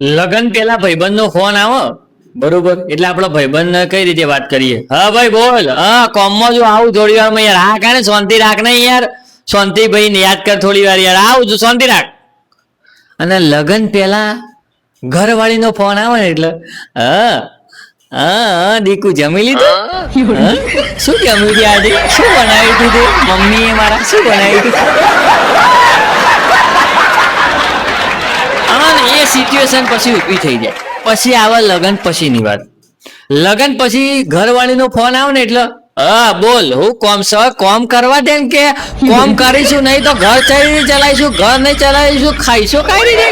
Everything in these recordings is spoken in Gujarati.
લગન પેલા ભાઈબંધ નો ફોન આવો બરોબર એટલે આપડો ભાઈબંધ કઈ રીતે વાત કરીએ હા ભાઈ બોલ હા કોમમાં જો આવું થોડી વાર માં યાર હા કાને શાંતિ રાખ ને યાર શાંતિ ભાઈ ને યાદ કર થોડી વાર યાર આવું શાંતિ રાખ અને લગન પેલા ઘરવાળી નો ફોન આવે ને એટલે હા હા દીકુ જમી લીધું શું જમી હતી આજે શું બનાવ્યું હતું તે મમ્મીએ મારા શું બનાવ્યું હતું એ સિચ્યુએશન પછી ઊભી થઈ જાય પછી આવે લગન પછી ની વાત લગન પછી ઘરવાળી નો ફોન આવે ને એટલે હા બોલ હું કોમ કરવા દે કે કોમ કરીશું નહીં તો ઘર ચલાવીશું ઘર નહીં ચલાવીશું ખાઈશું કઈ રીતે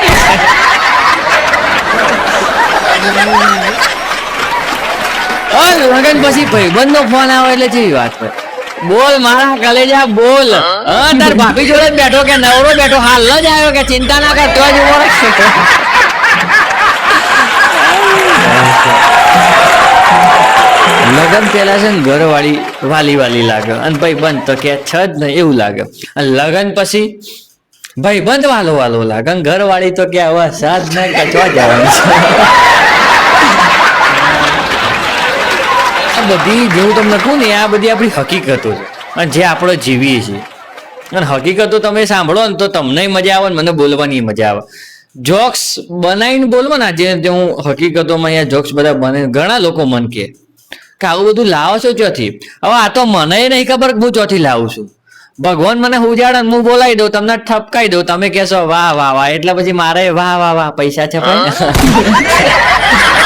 લગન પછી ભાઈબંધ નો ફોન આવે એટલે જેવી વાત હોય બોલ મારા કલેજા બોલ હા તાર ભાભી જોડે બેઠો કે નવરો બેઠો હાલ જ આવ્યો કે ચિંતા ના કર તો જ ઉભો લગન પેલા છે ને ઘરવાળી વાલી લાગે અને ભાઈબંધ તો કે છે જ ને એવું લાગે અને લગન પછી ભાઈબંધ વાલો લાગે અને ઘરવાળી તો કે હવે સાજ ને કચવા જવાનું છે બધી જેવું તમને કહું ને આ બધી આપણી હકીકતો છે અને જે આપણે જીવીએ છીએ અને હકીકતો તમે સાંભળો ને તો તમને મજા આવે ને મને બોલવાની મજા આવે જોક્સ બનાવીને બોલવો ને જે હું હકીકતોમાં અહીંયા જોક્સ બધા બને ઘણા લોકો મન કે આવું બધું લાવો છો ચોથી હવે આ તો મને નહીં ખબર હું ચોથી લાવું છું ભગવાન મને ઉજાડે હું બોલાવી દઉં તમને ઠપકાઈ દઉં તમે કહેશો વાહ વાહ વાહ એટલે પછી મારે વાહ વાહ વાહ પૈસા છે ભાઈ